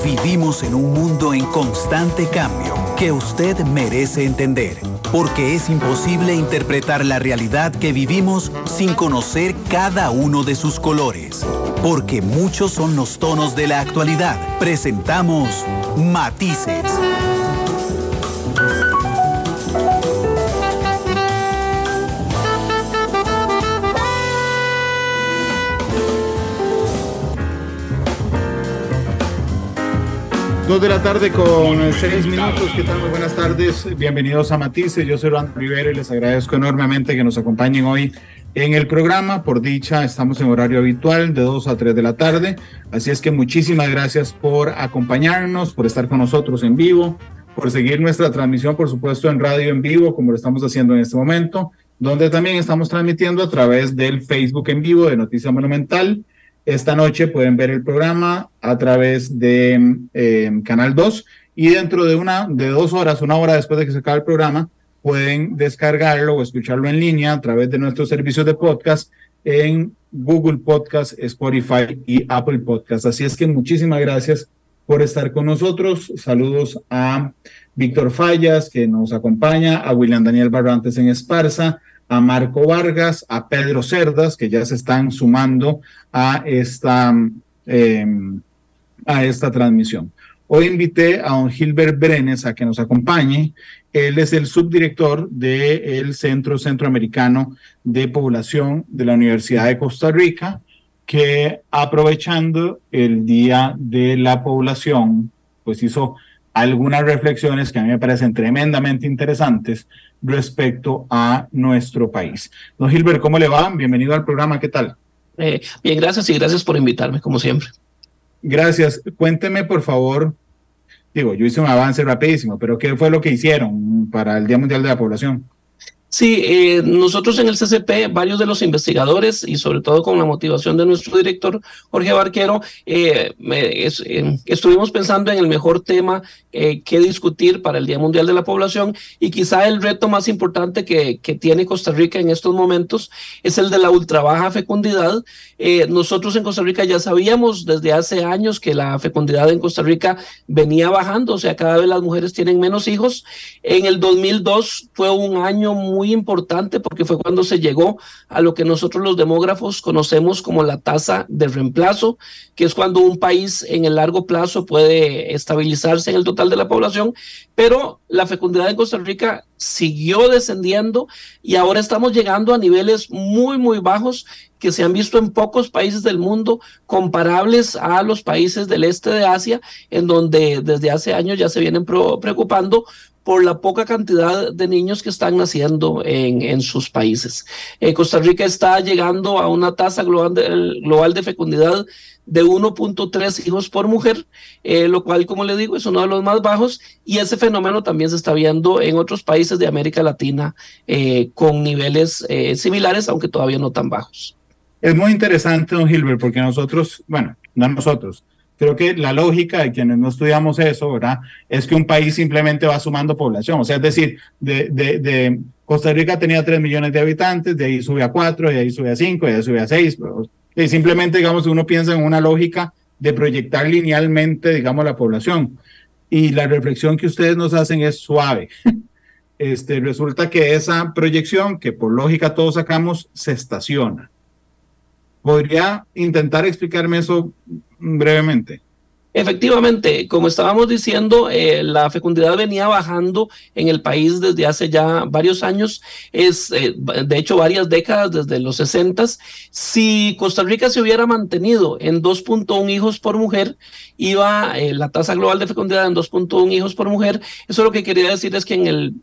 Vivimos en un mundo en constante cambio que usted merece entender, porque es imposible interpretar la realidad que vivimos sin conocer cada uno de sus colores. Porque muchos son los tonos de la actualidad. Presentamos Matices. Dos de la tarde con 6 minutos. ¿Qué tal? Muy buenas tardes. Bienvenidos a Matices. Yo soy Ron Rivera y les agradezco enormemente que nos acompañen hoy en el programa. Por dicha, estamos en horario habitual de 2 a 3 de la tarde. Así es que muchísimas gracias por acompañarnos, por estar con nosotros en vivo, por seguir nuestra transmisión, por supuesto, en radio en vivo, como lo estamos haciendo en este momento, donde también estamos transmitiendo a través del Facebook en vivo de Noticia Monumental. Esta noche pueden ver el programa a través de Canal 2 y dentro de 2 horas, 1 hora después de que se acabe el programa, pueden descargarlo o escucharlo en línea a través de nuestros servicios de podcast en Google Podcast, Spotify y Apple Podcast. Así es que muchísimas gracias por estar con nosotros. Saludos a Víctor Fallas, que nos acompaña, a William Daniel Barrantes en Esparza, a Marco Vargas, a Pedro Cerdas, que ya se están sumando a esta transmisión. Hoy invité a don Gilbert Brenes a que nos acompañe. Él es el subdirector del Centro Centroamericano de Población de la Universidad de Costa Rica, que aprovechando el Día de la Población, pues hizo algunas reflexiones que a mí me parecen tremendamente interesantes respecto a nuestro país. Don Gilbert, ¿cómo le va? Bienvenido al programa, ¿qué tal? Bien, gracias y gracias por invitarme, como siempre. Gracias. Cuénteme, por favor, yo hice un avance rapidísimo, pero ¿qué fue lo que hicieron para el Día Mundial de la Población? Sí, nosotros en el CCP, varios de los investigadores y sobre todo con la motivación de nuestro director Jorge Barquero, estuvimos pensando en el mejor tema que discutir para el Día Mundial de la Población, y quizá el reto más importante que tiene Costa Rica en estos momentos es el de la ultra baja fecundidad. Nosotros en Costa Rica ya sabíamos desde hace años que la fecundidad en Costa Rica venía bajando, o sea, cada vez las mujeres tienen menos hijos. En el 2002 fue un año muy importante porque fue cuando se llegó a lo que nosotros los demógrafos conocemos como la tasa de reemplazo, que es cuando un país en el largo plazo puede estabilizarse en el total de la población, pero la fecundidad en Costa Rica siguió descendiendo y ahora estamos llegando a niveles muy, muy bajos que se han visto en pocos países del mundo, comparables a los países del este de Asia, en donde desde hace años ya se vienen preocupando por la poca cantidad de niños que están naciendo en sus países. Costa Rica está llegando a una tasa global de fecundidad de 1.3 hijos por mujer, lo cual, como le digo, es uno de los más bajos, y ese fenómeno también se está viendo en otros países de América Latina con niveles similares, aunque todavía no tan bajos. Es muy interesante, don Gilbert, porque nosotros, creo que la lógica de quienes no estudiamos eso, ¿verdad?, es que un país simplemente va sumando población. O sea, es decir, de Costa Rica tenía 3 millones de habitantes, de ahí sube a 4, de ahí sube a 5, de ahí sube a 6. Y simplemente, uno piensa en una lógica de proyectar linealmente, la población. Y la reflexión que ustedes nos hacen es suave. Resulta que esa proyección, que por lógica todos sacamos, se estaciona. ¿Podría intentar explicarme eso brevemente? Efectivamente, como estábamos diciendo, la fecundidad venía bajando en el país desde hace ya varios años, de hecho varias décadas, desde los 60s. Si Costa Rica se hubiera mantenido en 2.1 hijos por mujer, iba la tasa global de fecundidad en 2.1 hijos por mujer. Eso lo que quería decir es que en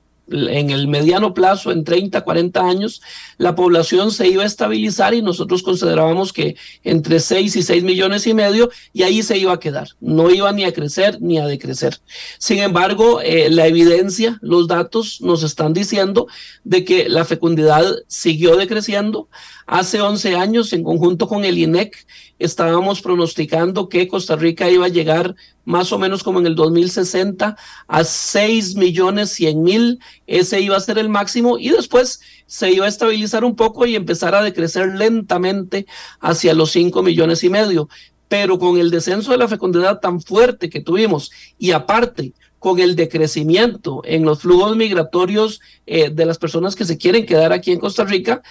el mediano plazo, en 30, 40 años, la población se iba a estabilizar y nosotros considerábamos que entre 6 y 6 millones y medio, y ahí se iba a quedar. No iba ni a crecer ni a decrecer. Sin embargo, la evidencia, los datos nos están diciendo de que la fecundidad siguió decreciendo. Hace 11 años, en conjunto con el INEC, estábamos pronosticando que Costa Rica iba a llegar más o menos como en el 2060 a 6.100.000. Ese iba a ser el máximo, y después se iba a estabilizar un poco y empezar a decrecer lentamente hacia los 5 millones y medio. pero con el descenso de la fecundidad tan fuerte que tuvimos y aparte con el decrecimiento en los flujos migratorios de las personas que se quieren quedar aquí en Costa Rica,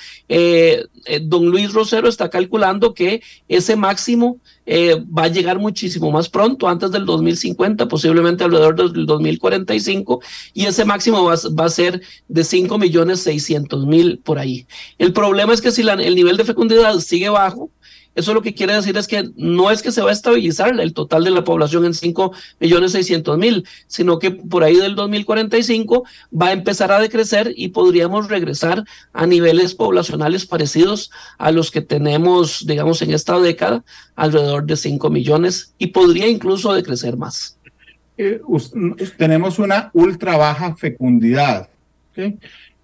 don Luis Rosero está calculando que ese máximo va a llegar muchísimo más pronto, antes del 2050, posiblemente alrededor del 2045, y ese máximo va a ser de 5.600.000 por ahí. El problema es que si el nivel de fecundidad sigue bajo, eso lo que quiere decir es que no es que se va a estabilizar el total de la población en 5.600.000, sino que por ahí del 2045 va a empezar a decrecer y podríamos regresar a niveles poblacionales parecidos a los que tenemos, digamos, en esta década, alrededor de 5 millones, y podría incluso decrecer más. Tenemos una ultra baja fecundidad, ¿okay?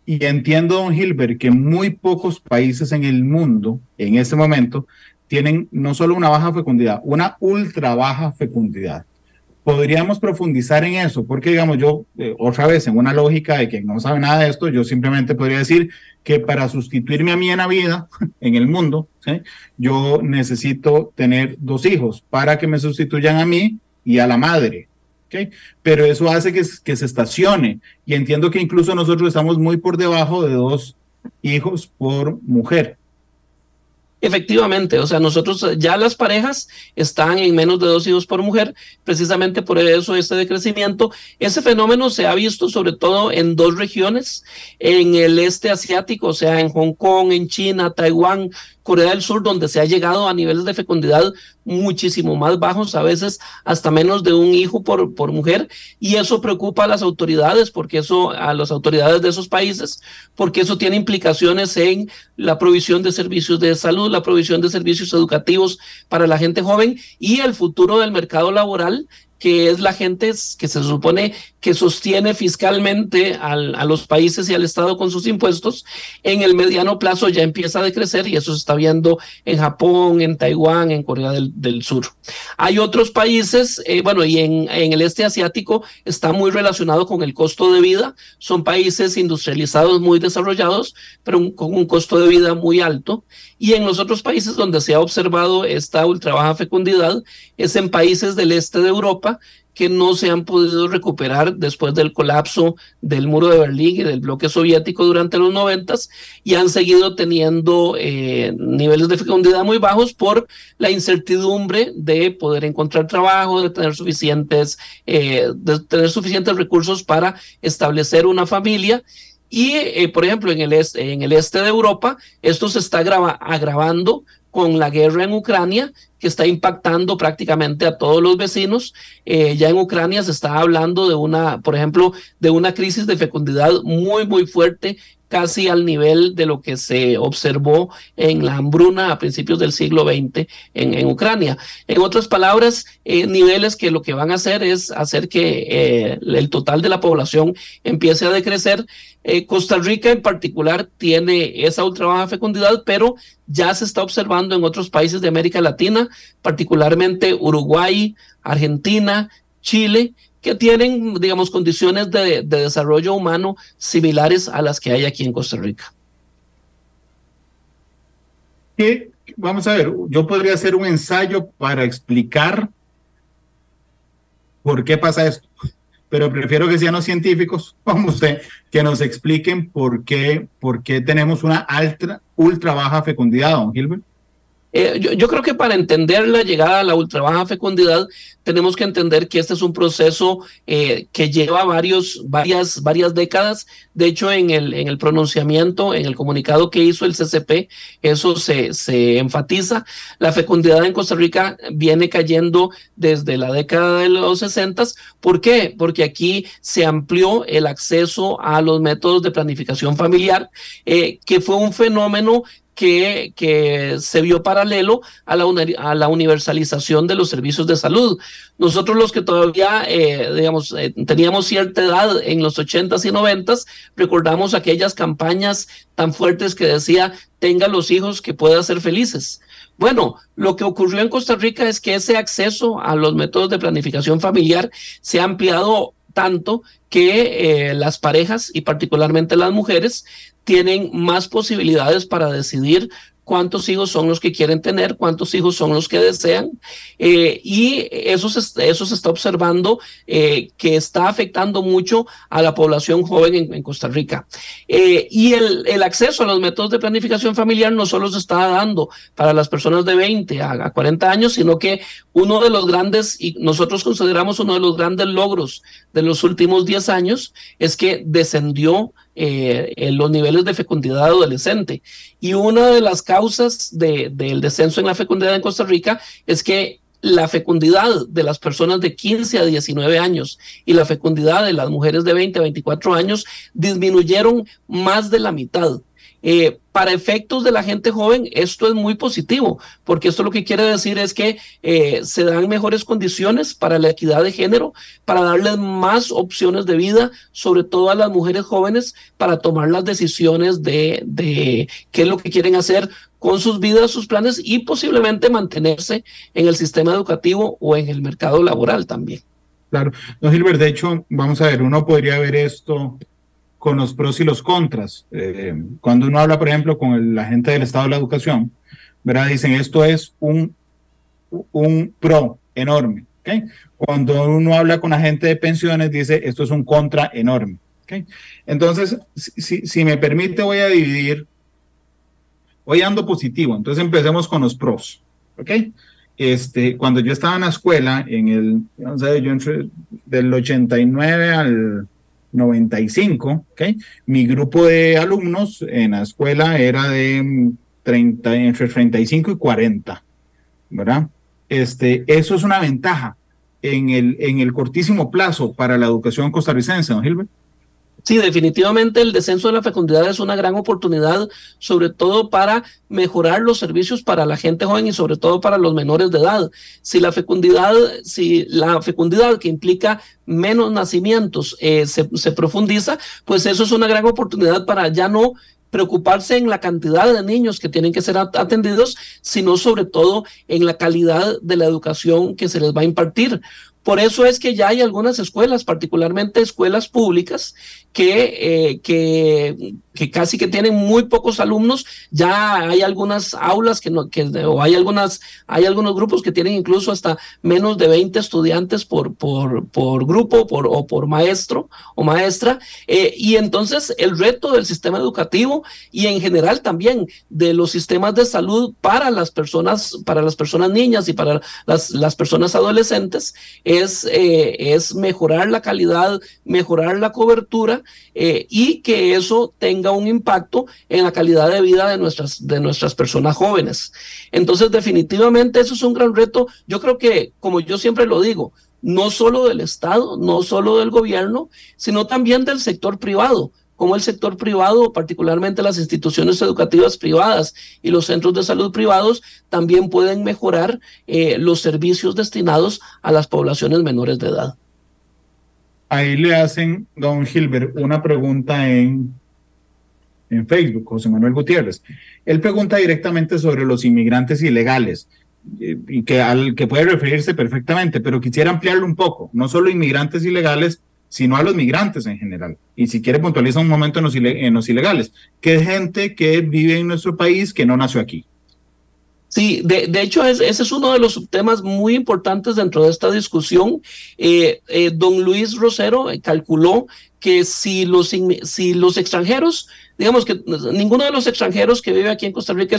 Y entiendo, don Gilbert, que muy pocos países en el mundo, en este momento, tienen no solo una baja fecundidad, una ultra baja fecundidad. Podríamos profundizar en eso, porque digamos yo, otra vez, en una lógica de que no sabe nada de esto, yo simplemente podría decir que para sustituirme a mí en la vida, en el mundo, ¿sí?, yo necesito tener 2 hijos para que me sustituyan a mí y a la madre. ¿Okay? Pero eso hace que se estacione, y entiendo que incluso nosotros estamos muy por debajo de 2 hijos por mujer. Efectivamente, o sea, nosotros ya las parejas están en menos de 2 hijos por mujer, precisamente por eso este decrecimiento. Ese fenómeno se ha visto sobre todo en 2 regiones, en el este asiático, o sea, en Hong Kong, en China, Taiwán, Corea del Sur, donde se ha llegado a niveles de fecundidad muchísimo más bajos, a veces hasta menos de 1 hijo por mujer, y eso preocupa a las autoridades, a las autoridades de esos países, porque eso tiene implicaciones en la provisión de servicios de salud, la provisión de servicios educativos para la gente joven y el futuro del mercado laboral, que es la gente que se supone que sostiene fiscalmente a los países y al Estado con sus impuestos. En el mediano plazo ya empieza a decrecer, y eso se está viendo en Japón, en Taiwán, en Corea del Sur. Hay otros países, y en el este asiático está muy relacionado con el costo de vida. Son países industrializados muy desarrollados, pero con un costo de vida muy alto. Y en los otros países donde se ha observado esta ultra baja fecundidad es en países del este de Europa, que no se han podido recuperar después del colapso del muro de Berlín y del bloque soviético durante los 90s, y han seguido teniendo niveles de fecundidad muy bajos por la incertidumbre de poder encontrar trabajo, de tener suficientes recursos para establecer una familia. Y, por ejemplo, en el este de Europa, esto se está agravando con la guerra en Ucrania, que está impactando prácticamente a todos los vecinos. Ya en Ucrania se está hablando por ejemplo, de una crisis de fecundidad muy, muy fuerte, casi al nivel de lo que se observó en la hambruna a principios del siglo XX en Ucrania. En otras palabras, niveles que lo que van a hacer es hacer que el total de la población empiece a decrecer. Costa Rica en particular tiene esa ultra baja fecundidad, pero ya se está observando en otros países de América Latina, particularmente Uruguay, Argentina, Chile, que tienen, digamos, condiciones de desarrollo humano similares a las que hay aquí en Costa Rica. Vamos a ver, yo podría hacer un ensayo para explicar por qué pasa esto, pero prefiero que sean los científicos, como usted, que nos expliquen por qué tenemos una ultra baja fecundidad, don Gilbert. Yo creo que para entender la llegada a la ultra baja fecundidad tenemos que entender que este es un proceso que lleva varias décadas. De hecho, en el pronunciamiento, en el comunicado que hizo el CCP, eso se enfatiza. La fecundidad en Costa Rica viene cayendo desde la década de los 60. ¿Por qué? Porque aquí se amplió el acceso a los métodos de planificación familiar, que fue un fenómeno que se vio paralelo a la universalización de los servicios de salud. Nosotros los que todavía, teníamos cierta edad en los 80s y 90s, recordamos aquellas campañas tan fuertes que decía, tenga los hijos que pueda ser felices. Bueno, lo que ocurrió en Costa Rica es que ese acceso a los métodos de planificación familiar se ha ampliado tanto que las parejas y particularmente las mujeres tienen más posibilidades para decidir cuántos hijos son los que quieren tener, cuántos hijos son los que desean, y eso se está observando que está afectando mucho a la población joven en Costa Rica. Y el acceso a los métodos de planificación familiar no solo se está dando para las personas de 20 a 40 años, sino que uno de los grandes, y nosotros consideramos uno de los grandes logros de los últimos 10 años, es que descendió en los niveles de fecundidad adolescente. Y una de las causas del descenso en la fecundidad en Costa Rica es que la fecundidad de las personas de 15 a 19 años y la fecundidad de las mujeres de 20 a 24 años disminuyeron más de la mitad. Para efectos de la gente joven, esto es muy positivo, porque esto lo que quiere decir es que se dan mejores condiciones para la equidad de género, para darles más opciones de vida, sobre todo a las mujeres jóvenes, para tomar las decisiones de qué es lo que quieren hacer con sus vidas, sus planes, y posiblemente mantenerse en el sistema educativo o en el mercado laboral también. Claro, don Gilbert, de hecho, vamos a ver, uno podría ver esto con los pros y los contras. Cuando uno habla, por ejemplo, con la gente del Estado de la Educación, ¿verdad? Dicen, esto es un pro enorme, ¿okay? Cuando uno habla con la gente de pensiones, dice, esto es un contra enorme, ¿okay? Entonces, si me permite, voy a dividir, hoy ando positivo, entonces empecemos con los pros, ¿ok? Cuando yo estaba en la escuela, vamos a ver, yo entré del 89 al 95, ¿okay? Mi grupo de alumnos en la escuela era de entre 35 y 40, ¿verdad? Eso es una ventaja en el cortísimo plazo para la educación costarricense, ¿no, Gilbert? Sí, definitivamente el descenso de la fecundidad es una gran oportunidad, sobre todo para mejorar los servicios para la gente joven y sobre todo para los menores de edad. Si la fecundidad que implica menos nacimientos se profundiza, pues eso es una gran oportunidad para ya no preocuparse en la cantidad de niños que tienen que ser atendidos, sino sobre todo en la calidad de la educación que se les va a impartir. Por eso es que ya hay algunas escuelas, particularmente escuelas públicas, que casi que tienen muy pocos alumnos. Ya hay algunas aulas o hay algunos grupos que tienen incluso hasta menos de 20 estudiantes por grupo o por maestro o maestra. Y entonces el reto del sistema educativo y en general también de los sistemas de salud para las personas niñas y para las personas adolescentes es mejorar la calidad, mejorar la cobertura, y que eso tenga un impacto en la calidad de vida de nuestras personas jóvenes. Entonces, definitivamente eso es un gran reto. Yo creo que, como yo siempre lo digo, no solo del Estado, no solo del gobierno, sino también del sector privado, como el sector privado, particularmente las instituciones educativas privadas y los centros de salud privados, también pueden mejorar los servicios destinados a las poblaciones menores de edad. Ahí le hacen, don Gilbert, una pregunta en Facebook, José Manuel Gutiérrez. Él pregunta directamente sobre los inmigrantes ilegales, y que puede referirse perfectamente, pero quisiera ampliarlo un poco, no solo inmigrantes ilegales, sino a los migrantes en general. Y si quiere puntualiza un momento en los ilegales, que es gente que vive en nuestro país que no nació aquí. Sí, de hecho ese es uno de los temas muy importantes dentro de esta discusión. Don Luis Rosero calculó que si los extranjeros, digamos que ninguno de los extranjeros que vive aquí en Costa Rica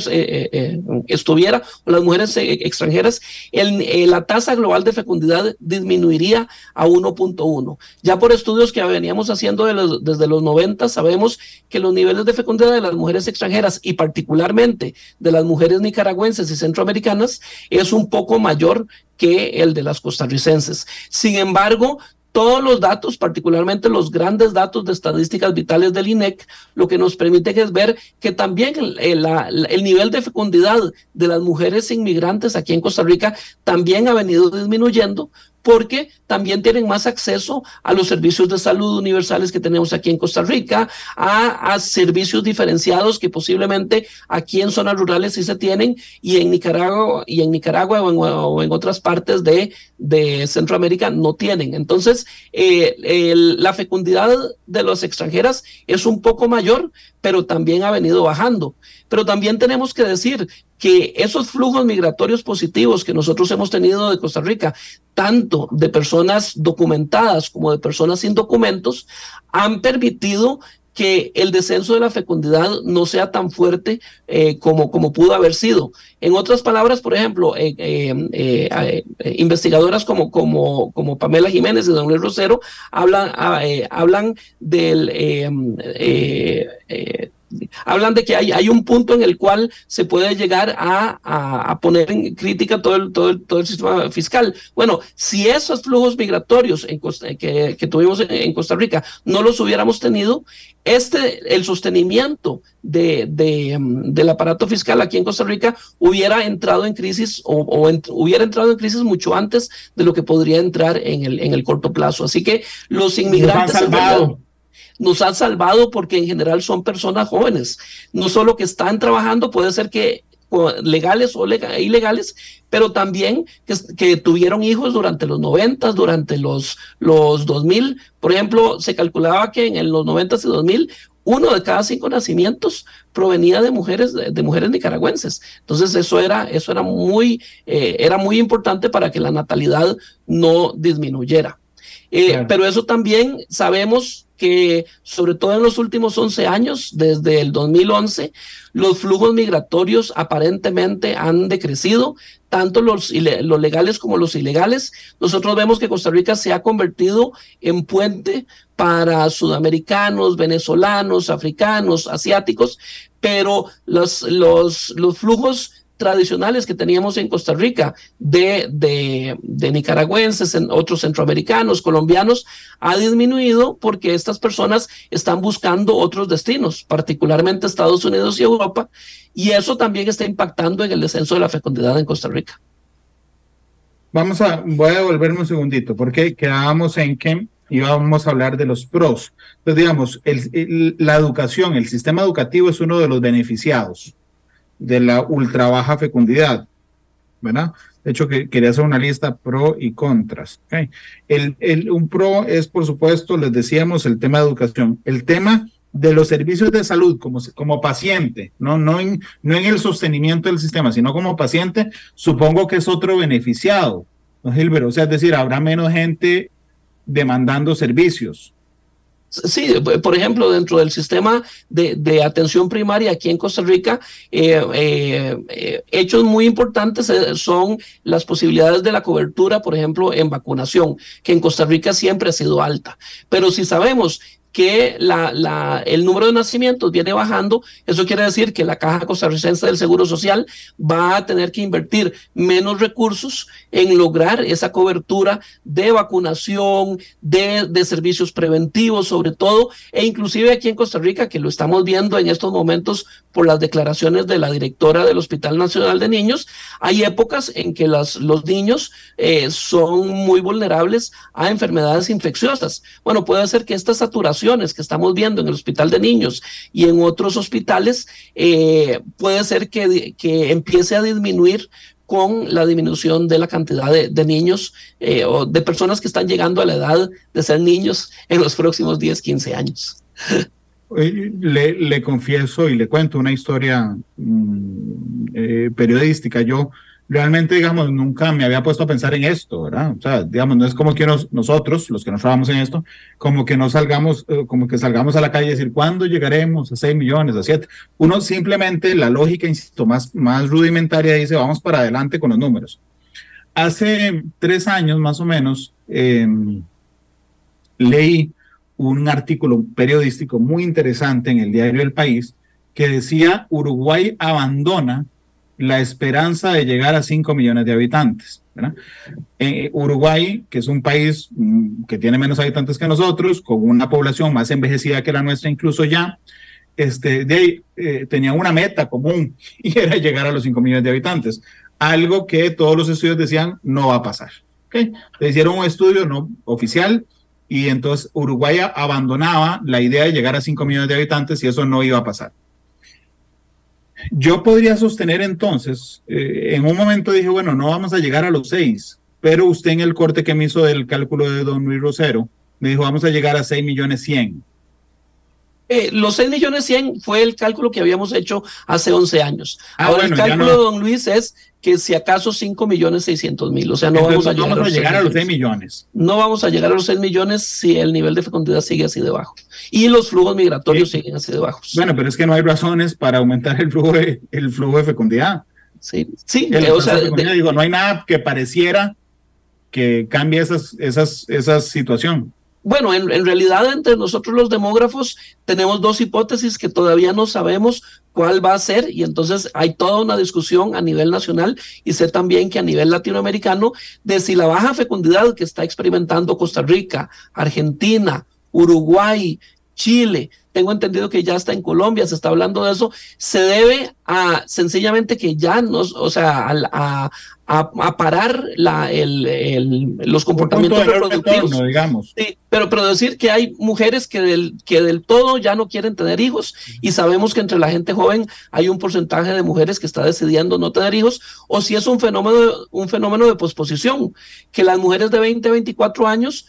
estuviera, o las mujeres extranjeras, la tasa global de fecundidad disminuiría a 1.1. Ya por estudios que veníamos haciendo desde los 90, sabemos que los niveles de fecundidad de las mujeres extranjeras y particularmente de las mujeres nicaragüenses y centroamericanas es un poco mayor que el de las costarricenses. Sin embargo, todos los datos, particularmente los grandes datos de estadísticas vitales del INEC, lo que nos permite es ver que también el nivel de fecundidad de las mujeres inmigrantes aquí en Costa Rica también ha venido disminuyendo, porque también tienen más acceso a los servicios de salud universales que tenemos aquí en Costa Rica, a servicios diferenciados que posiblemente aquí en zonas rurales sí se tienen, y en Nicaragua o en otras partes de Centroamérica no tienen. Entonces, la fecundidad de las extranjeras es un poco mayor, pero también ha venido bajando. Pero también tenemos que decir que esos flujos migratorios positivos que nosotros hemos tenido de Costa Rica, tanto de personas documentadas como de personas sin documentos, han permitido que el descenso de la fecundidad no sea tan fuerte como pudo haber sido. En otras palabras, por ejemplo, investigadoras como Pamela Jiménez y Don Luis Rosero hablan hablan de que hay un punto en el cual se puede llegar a poner en crítica todo el sistema fiscal. Bueno, si esos flujos migratorios que tuvimos en Costa Rica no los hubiéramos tenido, el sostenimiento del aparato fiscal aquí en Costa Rica hubiera entrado en crisis hubiera entrado en crisis mucho antes de lo que podría entrar en el corto plazo. Así que los inmigrantes nos han salvado porque en general son personas jóvenes, no solo que están trabajando, puede ser que legales o ilegales, pero también que tuvieron hijos durante los 90, durante los 2000. Por ejemplo, se calculaba que en los 90 y 2000, 1 de cada 5 nacimientos provenía de mujeres nicaragüenses. Entonces eso era muy importante para que la natalidad no disminuyera. Claro. Pero eso también sabemos que, sobre todo en los últimos 11 años, desde el 2011, los flujos migratorios aparentemente han decrecido, tanto los legales como los ilegales. Nosotros vemos que Costa Rica se ha convertido en puente para sudamericanos, venezolanos, africanos, asiáticos, pero los flujos tradicionales que teníamos en Costa Rica de nicaragüenses, otros centroamericanos, colombianos, ha disminuido porque estas personas están buscando otros destinos, particularmente Estados Unidos y Europa, y eso también está impactando en el descenso de la fecundidad en Costa Rica. Voy a devolverme un segundito, porque quedábamos en que íbamos a hablar de los pros. Entonces, digamos, la educación, el sistema educativo es uno de los beneficiados de la ultra baja fecundidad, ¿verdad? De hecho, quería hacer una lista pro y contras. ¿Okay? Un pro es, por supuesto, les decíamos, el tema de educación. El tema de los servicios de salud como paciente, no en el sostenimiento del sistema, sino como paciente, supongo que es otro beneficiado, ¿no, Gilbert? O sea, es decir, habrá menos gente demandando servicios. Sí, por ejemplo, dentro del sistema de atención primaria aquí en Costa Rica, hechos muy importantes son las posibilidades de la cobertura, por ejemplo, en vacunación, que en Costa Rica siempre ha sido alta. Pero si sabemos que el número de nacimientos viene bajando, eso quiere decir que la Caja Costarricense del Seguro Social va a tener que invertir menos recursos en lograr esa cobertura de vacunación, de servicios preventivos sobre todo, e inclusive aquí en Costa Rica, que lo estamos viendo en estos momentos por las declaraciones de la directora del Hospital Nacional de Niños, hay épocas en que los niños son muy vulnerables a enfermedades infecciosas. Bueno, puede ser que esta saturación que estamos viendo en el Hospital de Niños y en otros hospitales, puede ser que empiece a disminuir con la disminución de la cantidad de niños o de personas que están llegando a la edad de ser niños en los próximos 10, 15 años. Le confieso y le cuento una historia periodística. Yo realmente, digamos, nunca me había puesto a pensar en esto, ¿verdad? O sea, digamos, no es como que nosotros, los que nos trabajamos en esto, como que salgamos a la calle y decir, ¿cuándo llegaremos a 6 millones, a 7? Uno simplemente, la lógica, insisto, más rudimentaria dice, vamos para adelante con los números. Hace 3 años, más o menos, leí un artículo periodístico muy interesante en el diario El País que decía, Uruguay abandona la esperanza de llegar a 5 millones de habitantes, ¿verdad? Uruguay, que es un país que tiene menos habitantes que nosotros, con una población más envejecida que la nuestra incluso ya, tenía una meta común y era llegar a los 5 millones de habitantes, algo que todos los estudios decían no va a pasar. ¿okay? Le hicieron un estudio no oficial y entonces Uruguay abandonaba la idea de llegar a 5 millones de habitantes y eso no iba a pasar. Yo podría sostener entonces, en un momento dije, bueno, no vamos a llegar a los 6, pero usted en el corte que me hizo del cálculo de don Luis Rosero, me dijo, vamos a llegar a 6.100.000. Los 6.100.000 fue el cálculo que habíamos hecho hace 11 años. Ahora bueno, el cálculo de don Luis es que si acaso 5.600.000, o sea, no entonces, vamos a llegar a los 6 millones. No vamos a llegar a los 6 millones si el nivel de fecundidad sigue así de bajo. Y los flujos migratorios siguen así de bajos. Bueno, pero es que no hay razones para aumentar el flujo de fecundidad. Sí, sí. O sea, digo, no hay nada que pareciera que cambie esa situación. Bueno, en realidad entre nosotros los demógrafos tenemos dos hipótesis que todavía no sabemos cuál va a ser y entonces hay toda una discusión a nivel nacional y sé también que a nivel latinoamericano de si la baja fecundidad que está experimentando Costa Rica, Argentina, Uruguay, Chile, tengo entendido que ya está en Colombia, se está hablando de eso, se debe a sencillamente que ya nos, o sea, a parar los comportamientos reproductivos. Retorno, digamos. Sí, pero decir que hay mujeres que del todo ya no quieren tener hijos y sabemos que entre la gente joven hay un porcentaje de mujeres que está decidiendo no tener hijos o si es un fenómeno de posposición, que las mujeres de 20 a 24 años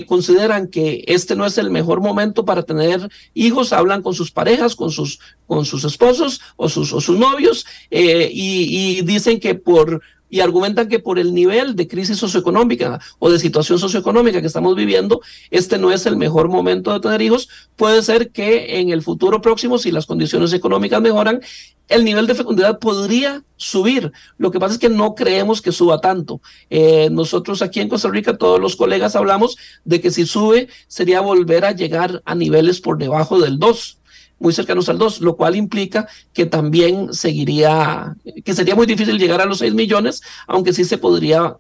consideran que este no es el mejor momento para tener hijos, hablan con sus parejas, con sus esposos o sus novios y dicen que y argumentan que por el nivel de crisis socioeconómica o de situación socioeconómica que estamos viviendo, este no es el mejor momento de tener hijos. Puede ser que en el futuro próximo, si las condiciones económicas mejoran, el nivel de fecundidad podría subir. Lo que pasa es que no creemos que suba tanto. Nosotros aquí en Costa Rica, todos los colegas hablamos de que si sube, sería volver a llegar a niveles por debajo del 2. Muy cercanos al 2, lo cual implica que también sería muy difícil llegar a los 6 millones, aunque sí se podría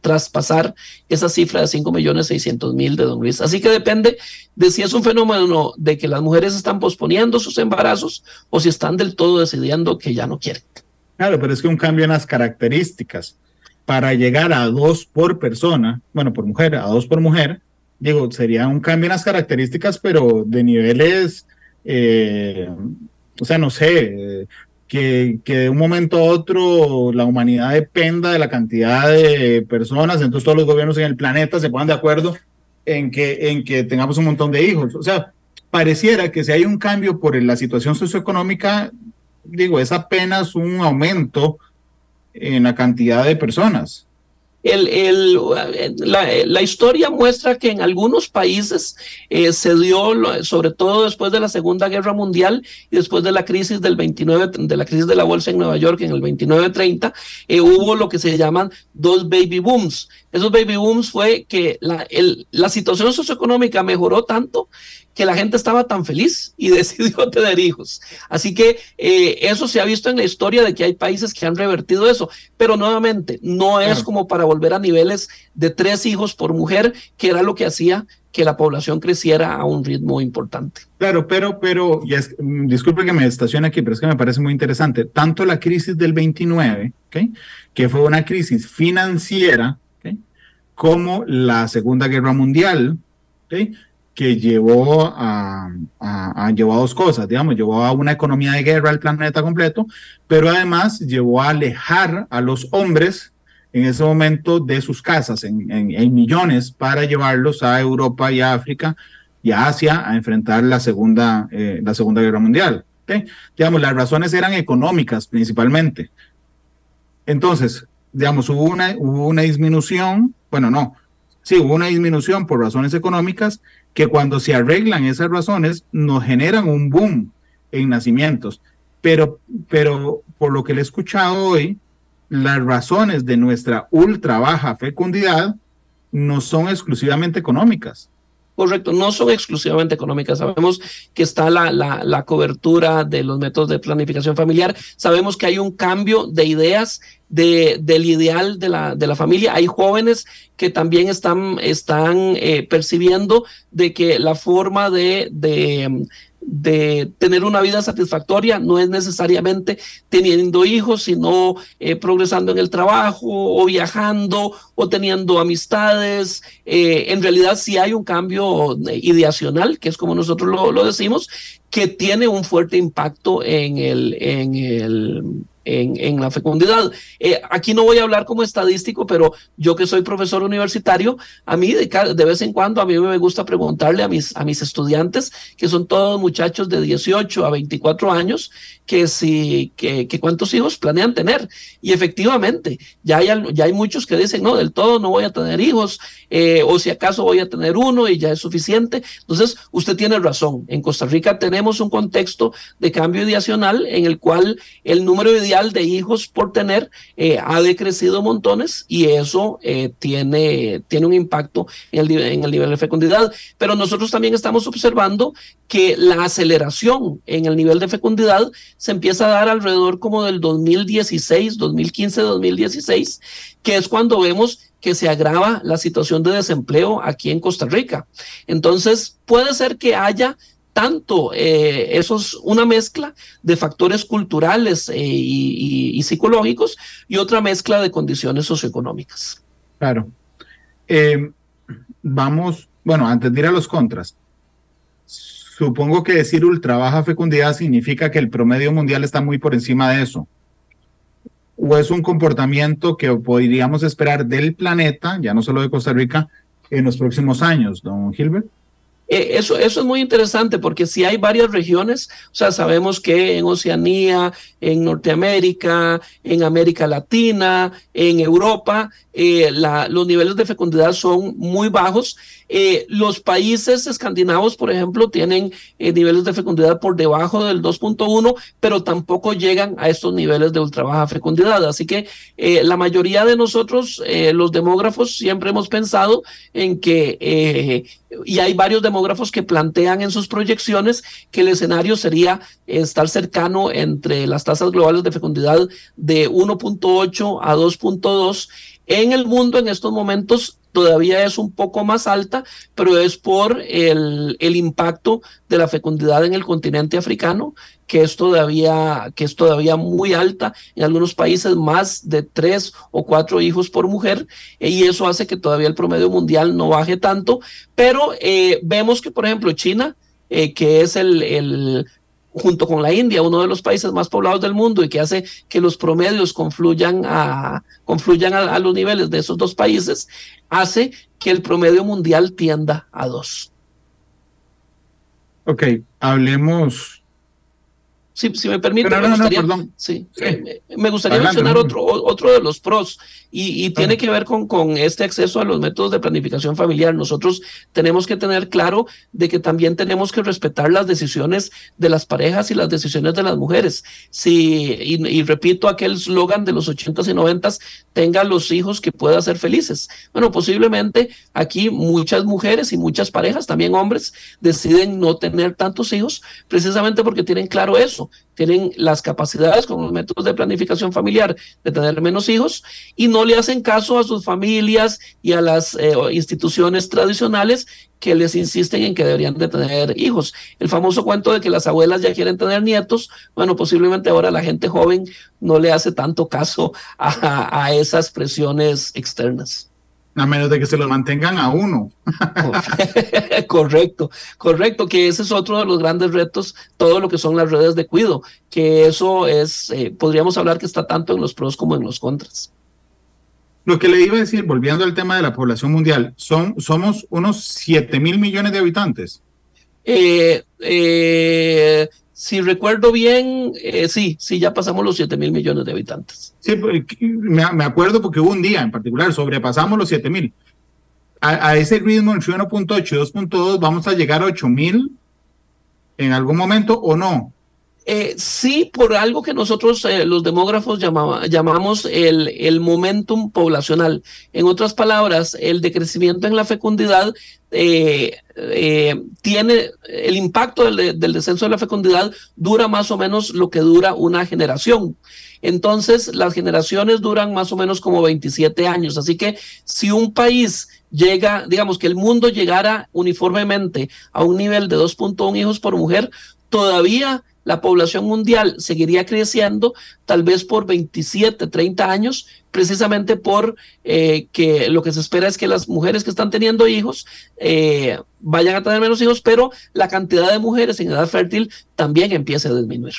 traspasar esa cifra de 5.600.000 de don Luis. Así que depende de si es un fenómeno de que las mujeres están posponiendo sus embarazos o si están del todo decidiendo que ya no quieren. Claro, pero es que un cambio en las características para llegar a 2 por persona, bueno, por mujer, a 2 por mujer, digo, sería un cambio en las características, pero de niveles... o sea, no sé, que de un momento a otro la humanidad dependa de la cantidad de personas, entonces todos los gobiernos en el planeta se pongan de acuerdo en que tengamos un montón de hijos. O sea, pareciera que si hay un cambio por la situación socioeconómica, digo, es apenas un aumento en la cantidad de personas. La historia muestra que en algunos países se dio, sobre todo después de la Segunda Guerra Mundial y después de la crisis del 29, de la crisis de la bolsa en Nueva York en el 29-30, hubo lo que se llaman 2 baby booms. Esos baby booms fue que la situación socioeconómica mejoró tanto que la gente estaba tan feliz y decidió tener hijos. Así que eso se ha visto en la historia de que hay países que han revertido eso, pero nuevamente no es como para volver a niveles de 3 hijos por mujer, que era lo que hacía que la población creciera a un ritmo importante. Claro, pero disculpe que me estacione aquí, pero es que me parece muy interesante. Tanto la crisis del 29, ¿okay?, que fue una crisis financiera, ¿okay?, como la Segunda Guerra Mundial, ¿okay?, que llevó a 2 cosas, digamos, llevó a una economía de guerra al planeta completo, pero además llevó a alejar a los hombres en ese momento de sus casas en millones para llevarlos a Europa y a África y a Asia a enfrentar la Segunda Guerra Mundial. ¿Okay? Digamos, las razones eran económicas principalmente. Entonces, digamos, hubo una disminución, hubo una disminución por razones económicas que cuando se arreglan esas razones nos generan un boom en nacimientos. Pero por lo que le he escuchado hoy, las razones de nuestra ultra baja fecundidad no son exclusivamente económicas. Correcto, no son exclusivamente económicas. Sabemos que está la cobertura de los métodos de planificación familiar. Sabemos que hay un cambio de ideas del ideal de la familia. Hay jóvenes que también están percibiendo de que la forma de tener una vida satisfactoria no es necesariamente teniendo hijos, sino progresando en el trabajo o viajando o teniendo amistades. En realidad sí hay un cambio ideacional, que es como nosotros lo decimos, que tiene un fuerte impacto en la fecundidad. Aquí no voy a hablar como estadístico, pero yo que soy profesor universitario, a mí de vez en cuando a mí me gusta preguntarle a mis estudiantes, que son todos muchachos de 18 a 24 años, que cuántos hijos planean tener. Y efectivamente, ya hay muchos que dicen, no, del todo no voy a tener hijos, o si acaso voy a tener uno y ya es suficiente. Entonces, usted tiene razón. En Costa Rica tenemos un contexto de cambio ideacional en el cual el número ideal de hijos por tener ha decrecido montones, y eso tiene un impacto en el nivel de fecundidad. Pero nosotros también estamos observando que la aceleración en el nivel de fecundidad se empieza a dar alrededor como del 2016, 2015, 2016, que es cuando vemos que se agrava la situación de desempleo aquí en Costa Rica. Entonces, puede ser que haya tanto una mezcla de factores culturales y psicológicos, y otra mezcla de condiciones socioeconómicas. Claro. Bueno, antes de ir a los contras, supongo que decir ultra baja fecundidad significa que el promedio mundial está muy por encima de eso. ¿O es un comportamiento que podríamos esperar del planeta, ya no solo de Costa Rica, en los próximos años, don Gilbert? Eso es muy interesante, porque si hay varias regiones, o sea, sabemos que en Oceanía, en Norteamérica, en América Latina, en Europa, los niveles de fecundidad son muy bajos. Los países escandinavos, por ejemplo, tienen niveles de fecundidad por debajo del 2.1, pero tampoco llegan a estos niveles de ultra baja fecundidad. Así que la mayoría de nosotros, los demógrafos, siempre hemos pensado en que, y hay varios demógrafos que plantean en sus proyecciones, que el escenario sería estar cercano entre las tasas globales de fecundidad de 1.8 a 2.2. En el mundo en estos momentos todavía es un poco más alta, pero es por el impacto de la fecundidad en el continente africano, que es todavía muy alta, en algunos países más de 3 o 4 hijos por mujer, y eso hace que todavía el promedio mundial no baje tanto. Pero vemos que, por ejemplo, China, que es junto con la India, uno de los países más poblados del mundo, y que hace que los promedios confluyan a los niveles de esos dos países, hace que el promedio mundial tienda a 2. Ok, hablemos. Si me permite, me gustaría mencionar otro de los pros, y tiene que ver con este acceso a los métodos de planificación familiar. Nosotros tenemos que tener claro de que también tenemos que respetar las decisiones de las parejas y las decisiones de las mujeres. Y repito aquel slogan de los 80s y 90s, tenga los hijos que pueda ser felices. Bueno, posiblemente aquí muchas mujeres y muchas parejas, también hombres, deciden no tener tantos hijos precisamente porque tienen claro eso. Tienen las capacidades con los métodos de planificación familiar de tener menos hijos, y no le hacen caso a sus familias y a las instituciones tradicionales que les insisten en que deberían de tener hijos. El famoso cuento de que las abuelas ya quieren tener nietos, bueno, posiblemente ahora la gente joven no le hace tanto caso a esas presiones externas. A menos de que se los mantengan a uno. Correcto, que ese es otro de los grandes retos, todo lo que son las redes de cuidado, que eso es, podríamos hablar que está tanto en los pros como en los contras. Lo que le iba a decir, volviendo al tema de la población mundial, somos unos 7,000 millones de habitantes. Si recuerdo bien, sí, ya pasamos los 7,000 millones de habitantes. Sí, me acuerdo porque hubo un día en particular, sobrepasamos los 7,000. A ese ritmo, entre 1.8 y 2.2, ¿vamos a llegar a 8,000 en algún momento o no? Sí, por algo que nosotros los demógrafos llamamos el momentum poblacional. En otras palabras, el decrecimiento en la fecundidad tiene el impacto del descenso de la fecundidad, dura más o menos lo que dura una generación. Entonces, las generaciones duran más o menos como 27 años. Así que si un país llega, digamos que el mundo llegara uniformemente a un nivel de 2.1 hijos por mujer, todavía la población mundial seguiría creciendo, tal vez por 27, 30 años, precisamente por que lo que se espera es que las mujeres que están teniendo hijos vayan a tener menos hijos, pero la cantidad de mujeres en edad fértil también empiece a disminuir.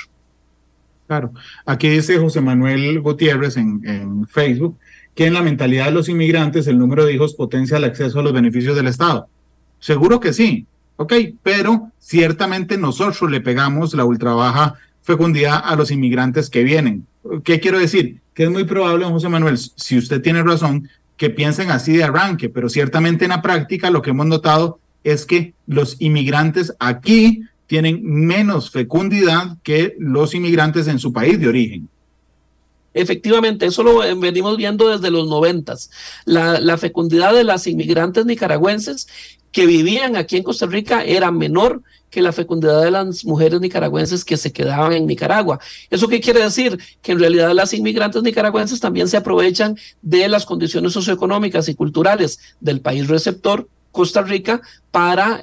Claro, aquí dice José Manuel Gutiérrez en Facebook que en la mentalidad de los inmigrantes el número de hijos potencia el acceso a los beneficios del Estado. Seguro que sí. Ok, pero ciertamente nosotros le pegamos la ultra baja fecundidad a los inmigrantes que vienen. ¿Qué quiero decir? Que es muy probable, José Manuel, si usted tiene razón, que piensen así de arranque, pero ciertamente en la práctica lo que hemos notado es que los inmigrantes aquí tienen menos fecundidad que los inmigrantes en su país de origen. Efectivamente, eso lo venimos viendo desde los 90s. La fecundidad de las inmigrantes nicaragüenses que vivían aquí en Costa Rica era menor que la fecundidad de las mujeres nicaragüenses que se quedaban en Nicaragua. ¿Eso qué quiere decir? Que en realidad las inmigrantes nicaragüenses también se aprovechan de las condiciones socioeconómicas y culturales del país receptor, Costa Rica, para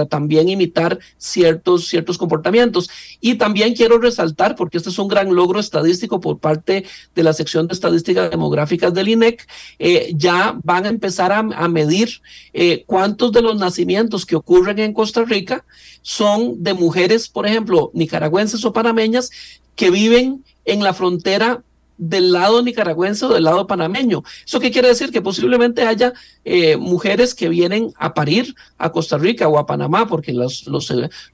también imitar ciertos comportamientos. Y también quiero resaltar, porque este es un gran logro estadístico por parte de la sección de estadísticas demográficas del INEC, ya van a empezar a medir cuántos de los nacimientos que ocurren en Costa Rica son de mujeres, por ejemplo, nicaragüenses o panameñas, que viven en la frontera del lado nicaragüense o del lado panameño. ¿Eso qué quiere decir? Que posiblemente haya mujeres que vienen a parir a Costa Rica o a Panamá porque los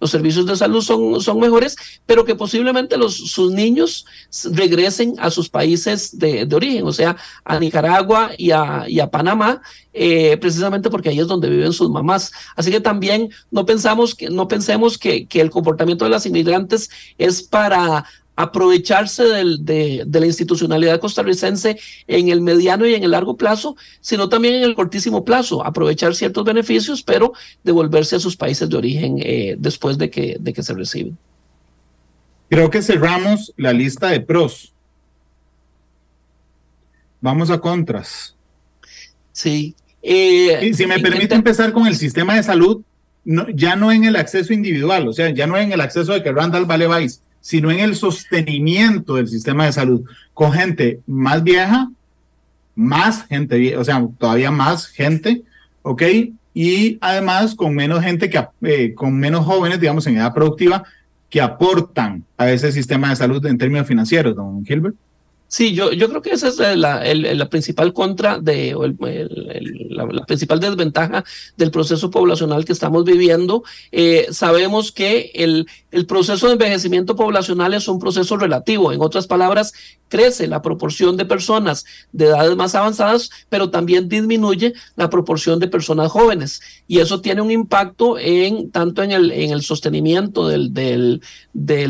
servicios de salud son mejores, pero que posiblemente sus niños regresen a sus países de origen, o sea, a Nicaragua y a Panamá, precisamente porque ahí es donde viven sus mamás. Así que también no pensemos que el comportamiento de las inmigrantes es para aprovecharse de la institucionalidad costarricense en el mediano y en el largo plazo, sino también en el cortísimo plazo, aprovechar ciertos beneficios, pero devolverse a sus países de origen después de que se reciben. Creo que cerramos la lista de pros. Vamos a contras. Sí. Y si me permite empezar con el sistema de salud, ya no en el acceso individual, o sea, ya no en el acceso de que Randall Vale Vice, sino en el sostenimiento del sistema de salud, con gente más vieja, más gente, o sea, todavía más gente, ¿ok? Y además con menos gente, con menos jóvenes, digamos, en edad productiva, que aportan a ese sistema de salud en términos financieros, don Gilbert. Sí, yo creo que esa es la principal la principal desventaja del proceso poblacional que estamos viviendo. Sabemos que el proceso de envejecimiento poblacional es un proceso relativo. En otras palabras, crece la proporción de personas de edades más avanzadas, pero también disminuye la proporción de personas jóvenes. Y eso tiene un impacto tanto en el sostenimiento del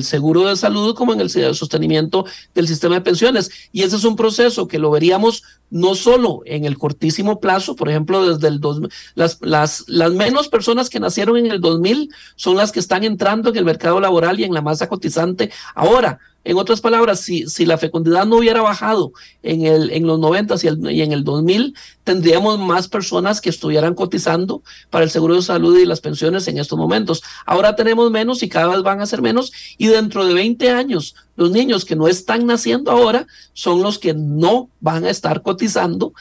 seguro de salud como en el sostenimiento del sistema de pensiones. Y ese es un proceso que lo veríamos no solo en el cortísimo plazo, por ejemplo, desde el 2000, las menos personas que nacieron en el 2000 son las que están entrando en el mercado laboral y en la masa cotizante ahora. En otras palabras, si la fecundidad no hubiera bajado en los 90 y en el 2000, tendríamos más personas que estuvieran cotizando para el seguro de salud y las pensiones en estos momentos. Ahora tenemos menos y cada vez van a ser menos, y dentro de 20 años, los niños que no están naciendo ahora son los que no van a estar cotizando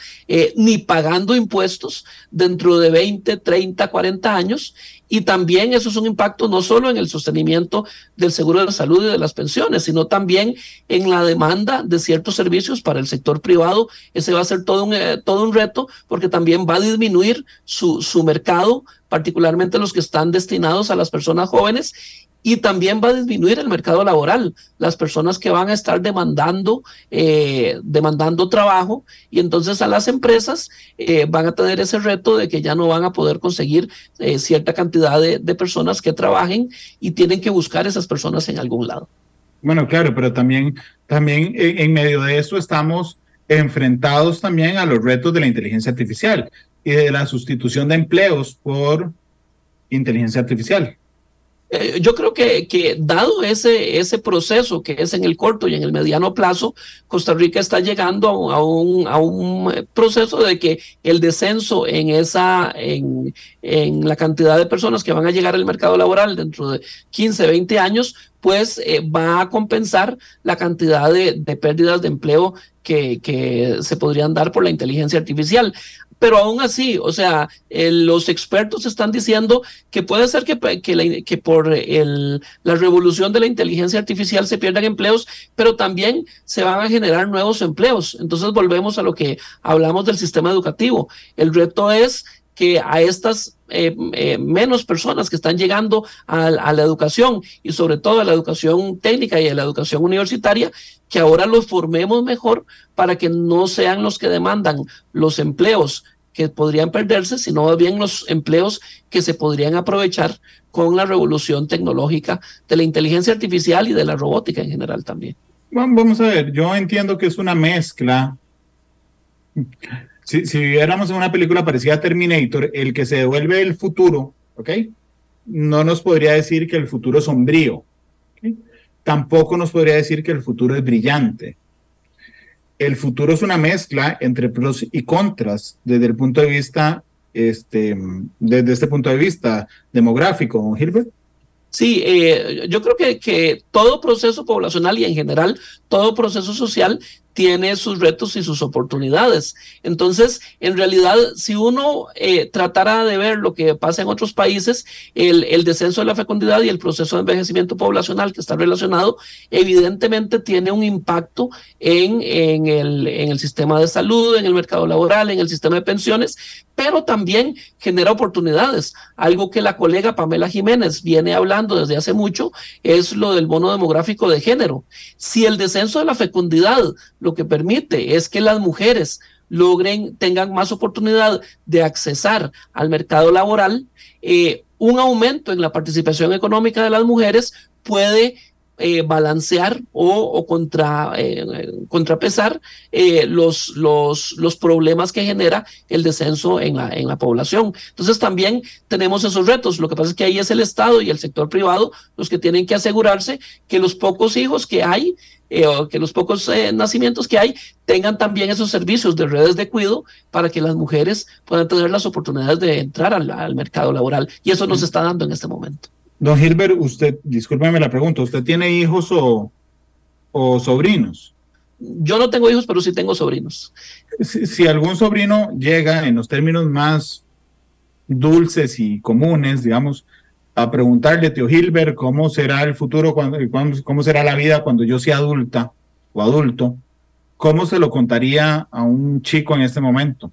ni pagando impuestos dentro de 20, 30, 40 años. Y también eso es un impacto no solo en el sostenimiento del seguro de salud y de las pensiones, sino también en la demanda de ciertos servicios para el sector privado. Ese va a ser todo un reto, porque también va a disminuir su mercado, particularmente los que están destinados a las personas jóvenes, y también va a disminuir el mercado laboral, las personas que van a estar demandando trabajo, y entonces a las empresas van a tener ese reto de que ya no van a poder conseguir cierta cantidad de personas que trabajen, y tienen que buscar esas personas en algún lado. Bueno, claro, pero también en medio de eso estamos enfrentados también a los retos de la inteligencia artificial y de la sustitución de empleos por inteligencia artificial. Yo creo que dado ese proceso que es en el corto y en el mediano plazo, Costa Rica está llegando a un proceso de que el descenso en la cantidad de personas que van a llegar al mercado laboral dentro de 15, 20 años, pues va a compensar la cantidad de pérdidas de empleo que se podrían dar por la inteligencia artificial. Pero aún así, o sea, los expertos están diciendo que puede ser que por la revolución de la inteligencia artificial se pierdan empleos, pero también se van a generar nuevos empleos. Entonces volvemos a lo que hablamos del sistema educativo. El reto es que a estas menos personas que están llegando a la educación, y sobre todo a la educación técnica y a la educación universitaria, que ahora los formemos mejor para que no sean los que demandan los empleos que podrían perderse, sino más bien los empleos que se podrían aprovechar con la revolución tecnológica de la inteligencia artificial y de la robótica en general también. Vamos a ver, yo entiendo que es una mezcla. Si viéramos en una película parecida a Terminator, el que se devuelve el futuro, ¿ok? No nos podría decir que el futuro es sombrío, ¿okay? Tampoco nos podría decir que el futuro es brillante. El futuro es una mezcla entre pros y contras desde el punto de vista, desde este punto de vista demográfico, ¿no, Gilbert? Sí, yo creo que todo proceso poblacional y en general todo proceso social tiene sus retos y sus oportunidades. Entonces, en realidad, si uno tratara de ver lo que pasa en otros países, el descenso de la fecundidad y el proceso de envejecimiento poblacional que está relacionado, evidentemente tiene un impacto en el sistema de salud, en el mercado laboral, en el sistema de pensiones, pero también genera oportunidades. Algo que la colega Pamela Jiménez viene hablando desde hace mucho es lo del bono demográfico de género. Si el descenso de la fecundidad lo que permite es que las mujeres tengan más oportunidad de accesar al mercado laboral, un aumento en la participación económica de las mujeres puede balancear o contrapesar los problemas que genera el descenso en la población. Entonces también tenemos esos retos. Lo que pasa es que ahí es el Estado y el sector privado los que tienen que asegurarse que los pocos hijos que hay, o que los pocos nacimientos que hay, tengan también esos servicios de redes de cuidado para que las mujeres puedan tener las oportunidades de entrar al mercado laboral. Y eso nos está dando en este momento. Don Gilbert, usted, discúlpeme la pregunta, ¿usted tiene hijos o sobrinos? Yo no tengo hijos, pero sí tengo sobrinos. Si algún sobrino llega en los términos más dulces y comunes, digamos, a preguntarle, tío Gilbert, ¿cómo será el futuro, cómo será la vida cuando yo sea adulta o adulto? ¿Cómo se lo contaría a un chico en este momento?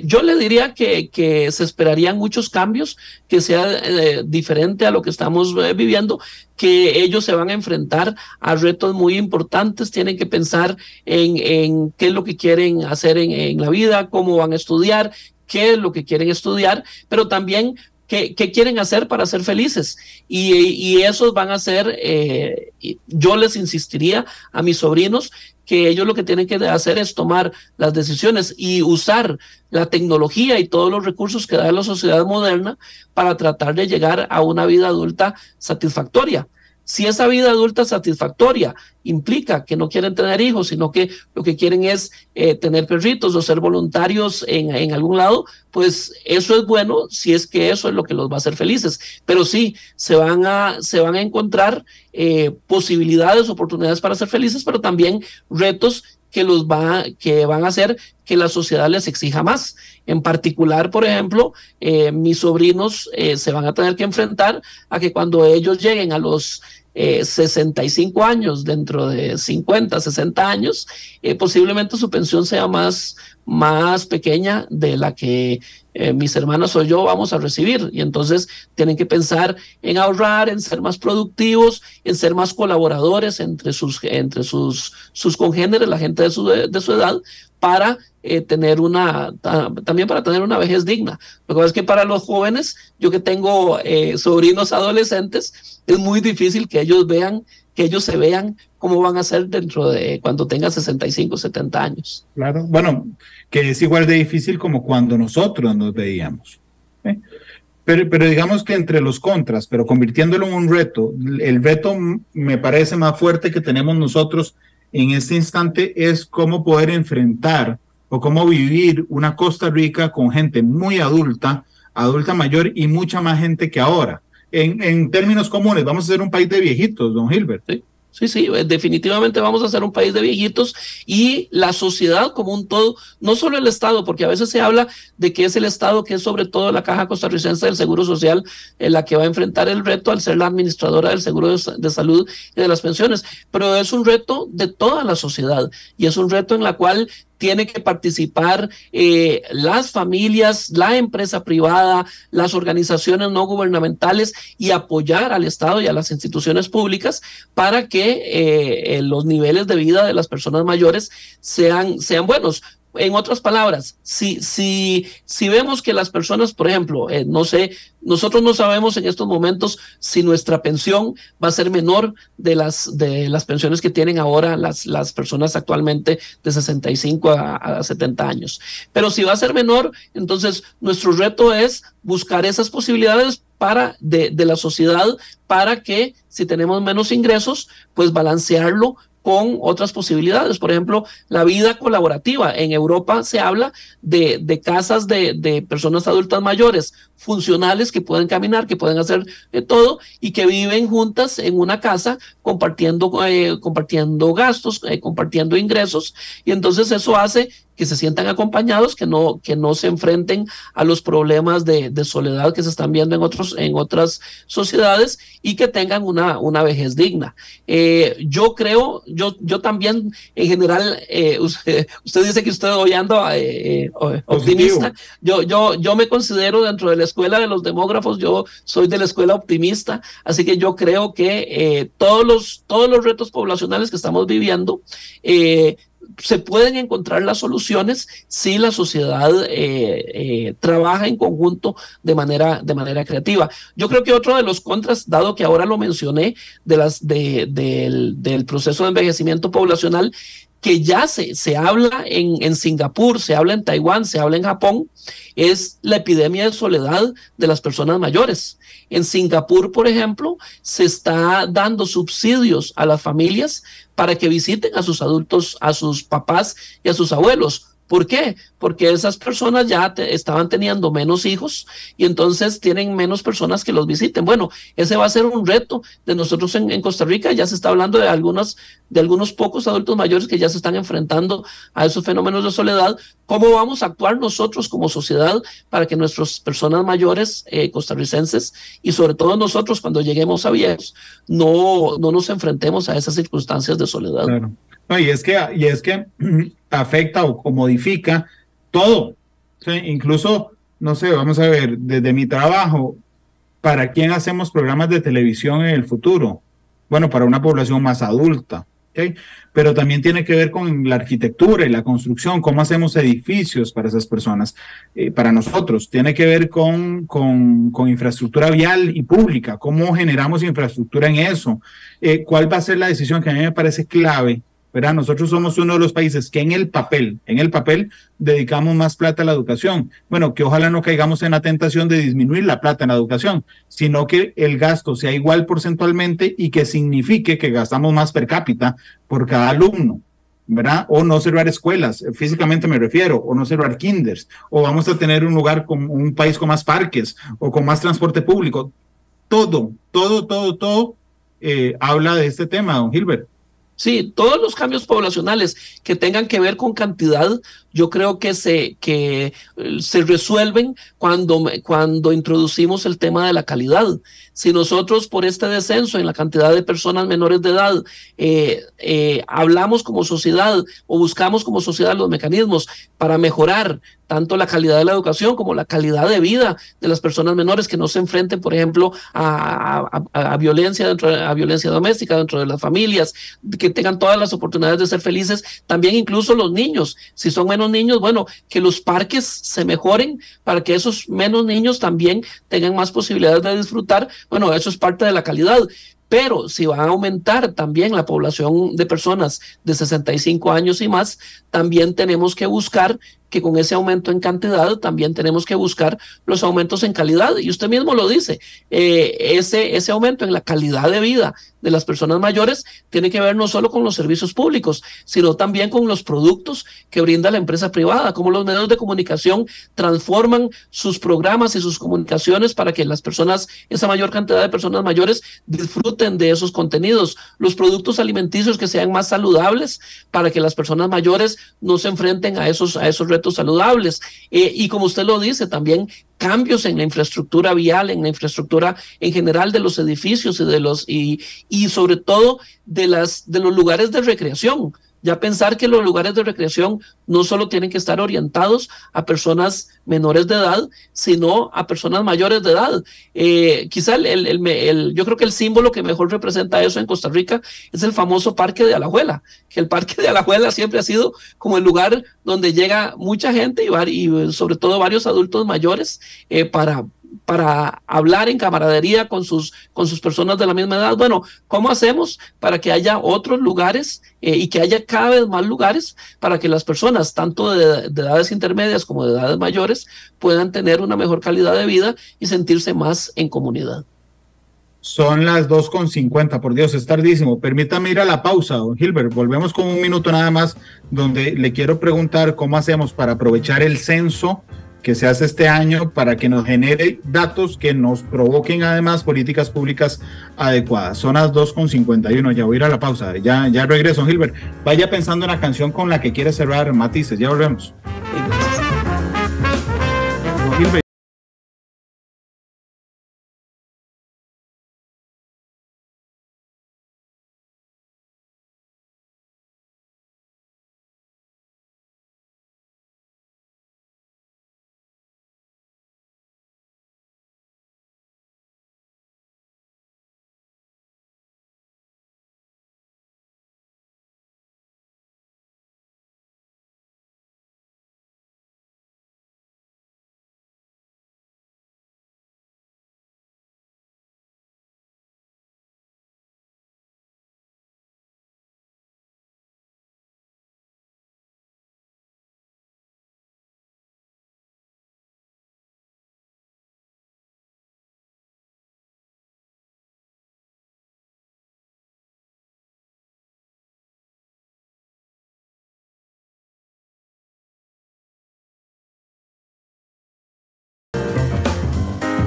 Yo le diría que se esperarían muchos cambios, que sea diferente a lo que estamos viviendo, que ellos se van a enfrentar a retos muy importantes, tienen que pensar en qué es lo que quieren hacer en la vida, cómo van a estudiar, qué es lo que quieren estudiar, pero también qué quieren hacer para ser felices. Y esos van a ser, yo les insistiría a mis sobrinos que ellos lo que tienen que hacer es tomar las decisiones y usar la tecnología y todos los recursos que da la sociedad moderna para tratar de llegar a una vida adulta satisfactoria. Si esa vida adulta satisfactoria implica que no quieren tener hijos, sino que lo que quieren es tener perritos o ser voluntarios en algún lado, pues eso es bueno si es que eso es lo que los va a hacer felices. Pero sí, se van a encontrar posibilidades, oportunidades para ser felices, pero también retos que van a hacer que la sociedad les exija más. En particular, por ejemplo, mis sobrinos se van a tener que enfrentar a que cuando ellos lleguen a los 65 años, dentro de 50, 60 años, posiblemente su pensión sea más pequeña de la que mis hermanos o yo vamos a recibir, y entonces tienen que pensar en ahorrar, en ser más productivos, en ser más colaboradores entre sus congéneres, la gente de su edad, para también para tener una vejez digna. Lo que pasa es que para los jóvenes, yo que tengo sobrinos adolescentes, es muy difícil que ellos se vean cómo van a ser dentro de cuando tengan 65, 70 años. Claro, bueno, que es igual de difícil como cuando nosotros nos veíamos. Pero digamos que entre los contras, pero convirtiéndolo en un reto, el reto me parece más fuerte que tenemos nosotros en este instante es cómo poder enfrentar o cómo vivir una Costa Rica con gente muy adulta mayor y mucha más gente que ahora. En términos comunes, vamos a ser un país de viejitos, don Gilbert. Sí, definitivamente vamos a ser un país de viejitos, y la sociedad como un todo, no solo el Estado, porque a veces se habla de que es el Estado, que es sobre todo la Caja Costarricense del Seguro Social, la que va a enfrentar el reto al ser la administradora del seguro de salud y de las pensiones, pero es un reto de toda la sociedad, y es un reto en la cual tiene que participar las familias, la empresa privada, las organizaciones no gubernamentales, y apoyar al Estado y a las instituciones públicas para que los niveles de vida de las personas mayores sean buenos. En otras palabras, si vemos que las personas, por ejemplo, no sé, nosotros no sabemos en estos momentos si nuestra pensión va a ser menor de las pensiones que tienen ahora las personas actualmente de 65 a 70 años. Pero si va a ser menor, entonces nuestro reto es buscar esas posibilidades de la sociedad, para que si tenemos menos ingresos, pues balancearlo con otras posibilidades. Por ejemplo, la vida colaborativa. En Europa se habla de casas de personas adultas mayores funcionales, que pueden caminar, que pueden hacer todo, y que viven juntas en una casa compartiendo gastos, compartiendo ingresos, y entonces eso hace que se sientan acompañados, que no se enfrenten a los problemas de soledad que se están viendo en otras sociedades, y que tengan una vejez digna. Yo creo, yo también, en general, usted dice que usted hoy anda optimista. Yo me considero dentro de la escuela de los demógrafos, yo soy de la escuela optimista, así que yo creo que todos los retos poblacionales que estamos viviendo, se pueden encontrar las soluciones si la sociedad trabaja en conjunto de manera creativa. Yo creo que otro de los contras, dado que ahora lo mencioné, del proceso de envejecimiento poblacional, que ya se habla en Singapur, se habla en Taiwán, se habla en Japón, es la epidemia de soledad de las personas mayores. En Singapur, por ejemplo, se está dando subsidios a las familias para que visiten a sus adultos, a sus papás y a sus abuelos. ¿Por qué? Porque esas personas ya estaban teniendo menos hijos, y entonces tienen menos personas que los visiten. Bueno, ese va a ser un reto de nosotros en Costa Rica. Ya se está hablando de algunos pocos adultos mayores que ya se están enfrentando a esos fenómenos de soledad. ¿Cómo vamos a actuar nosotros como sociedad para que nuestras personas mayores costarricenses, y sobre todo nosotros cuando lleguemos a viejos, no nos enfrentemos a esas circunstancias de soledad? Claro. No, y es que afecta o modifica todo. ¿Sí? Incluso, no sé, vamos a ver, desde mi trabajo, ¿para quién hacemos programas de televisión en el futuro? Bueno, para una población más adulta, ¿okay? Pero también tiene que ver con la arquitectura y la construcción, cómo hacemos edificios para esas personas, para nosotros. Tiene que ver con infraestructura vial y pública, cómo generamos infraestructura en eso, cuál va a ser la decisión que a mí me parece clave. ¿Verdad? Nosotros somos uno de los países que en el papel dedicamos más plata a la educación. Bueno, que ojalá no caigamos en la tentación de disminuir la plata en la educación, sino que el gasto sea igual porcentualmente, y que signifique que gastamos más per cápita por cada alumno, ¿verdad? O no cerrar escuelas, físicamente me refiero, o no cerrar kinders, o vamos a tener un país con más parques, o con más transporte público. Todo habla de este tema, don Gilbert. Sí, todos los cambios poblacionales que tengan que ver con cantidad yo creo que se resuelven cuando introducimos el tema de la calidad. Si nosotros por este descenso en la cantidad de personas menores de edad hablamos como sociedad o buscamos como sociedad los mecanismos para mejorar tanto la calidad de la educación como la calidad de vida de las personas menores, que no se enfrenten, por ejemplo, a violencia doméstica dentro de las familias, que tengan todas las oportunidades de ser felices, también incluso los niños, si son menos niños, bueno, que los parques se mejoren para que esos menos niños también tengan más posibilidades de disfrutar. Bueno, eso es parte de la calidad. Pero si va a aumentar también la población de personas de 65 años y más, también tenemos que buscar que con ese aumento en cantidad también tenemos que buscar los aumentos en calidad. Y usted mismo lo dice, ese aumento en la calidad de vida de las personas mayores tiene que ver no solo con los servicios públicos, sino también con los productos que brinda la empresa privada, cómo los medios de comunicación transforman sus programas y sus comunicaciones para que las personas, esa mayor cantidad de personas mayores, disfruten de esos contenidos, los productos alimenticios que sean más saludables para que las personas mayores no se enfrenten a esos retos saludables. Y como usted lo dice, también cambios en la infraestructura vial, en la infraestructura en general de los edificios y sobre todo de los lugares de recreación. Ya pensar que los lugares de recreación no solo tienen que estar orientados a personas menores de edad, sino a personas mayores de edad. Quizá yo creo que el símbolo que mejor representa eso en Costa Rica es el famoso Parque de Alajuela, que el Parque de Alajuela siempre ha sido como el lugar donde llega mucha gente y sobre todo varios adultos mayores para hablar en camaradería con sus personas de la misma edad. Bueno, ¿cómo hacemos para que haya otros lugares y que haya cada vez más lugares para que las personas, tanto de edades intermedias como de edades mayores, puedan tener una mejor calidad de vida y sentirse más en comunidad? Son las 2:50, por Dios, es tardísimo. Permítame ir a la pausa, don Gilbert. Volvemos con un minuto nada más, donde le quiero preguntar cómo hacemos para aprovechar el censo que se hace este año para que nos genere datos que nos provoquen además políticas públicas adecuadas. Son las 2:51, ya voy a ir a la pausa, ya regreso, Gilbert. Vaya pensando en la canción con la que quiere cerrar Matices, ya volvemos. Gilbert.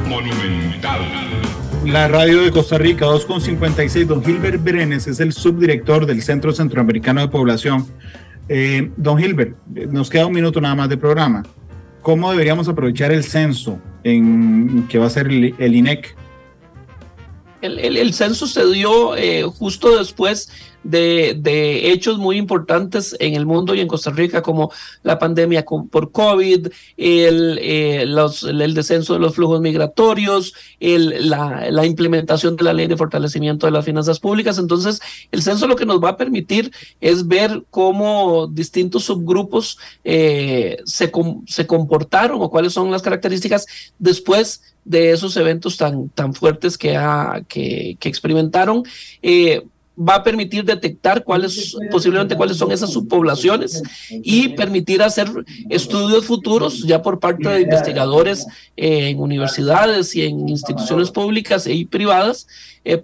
Monumental. La radio de Costa Rica, 2:56. Don Gilbert Brenes es el subdirector del Centro Centroamericano de Población. Don Gilbert, nos queda un minuto nada más de programa. ¿Cómo deberíamos aprovechar el censo que va a ser el INEC? El censo se dio justo después de hechos muy importantes en el mundo y en Costa Rica, como la pandemia por COVID, el descenso de los flujos migratorios, la implementación de la ley de fortalecimiento de las finanzas públicas. Entonces, el censo lo que nos va a permitir es ver cómo distintos subgrupos se comportaron o cuáles son las características después de esos eventos tan fuertes que experimentaron. Va a permitir detectar posiblemente cuáles son esas subpoblaciones y permitir hacer estudios futuros ya por parte de investigadores en universidades y en instituciones públicas y privadas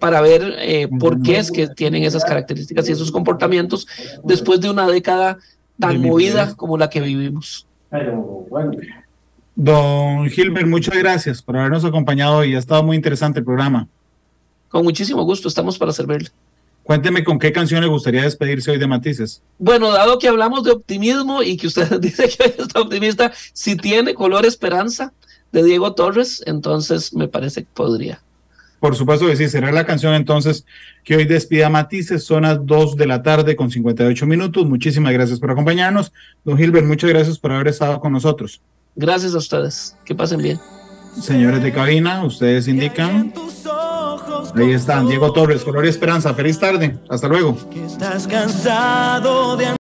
para ver por qué es que tienen esas características y esos comportamientos después de una década tan movida como la que vivimos. Don Gilbert, muchas gracias por habernos acompañado hoy. Ha estado muy interesante el programa. Con muchísimo gusto, estamos para servirle. Cuénteme con qué canción le gustaría despedirse hoy de Matices. Bueno, dado que hablamos de optimismo y que usted dice que hoy está optimista, si tiene Color Esperanza de Diego Torres, entonces me parece que podría. Por supuesto que sí, será la canción entonces que hoy despida Matices. Son las 2:58 p.m. Muchísimas gracias por acompañarnos. Don Gilbert, muchas gracias por haber estado con nosotros. Gracias a ustedes. Que pasen bien. Señores de cabina, ustedes indican. Ahí están, Diego Torres, Color y Esperanza. Feliz tarde. Hasta luego. Que estás cansado de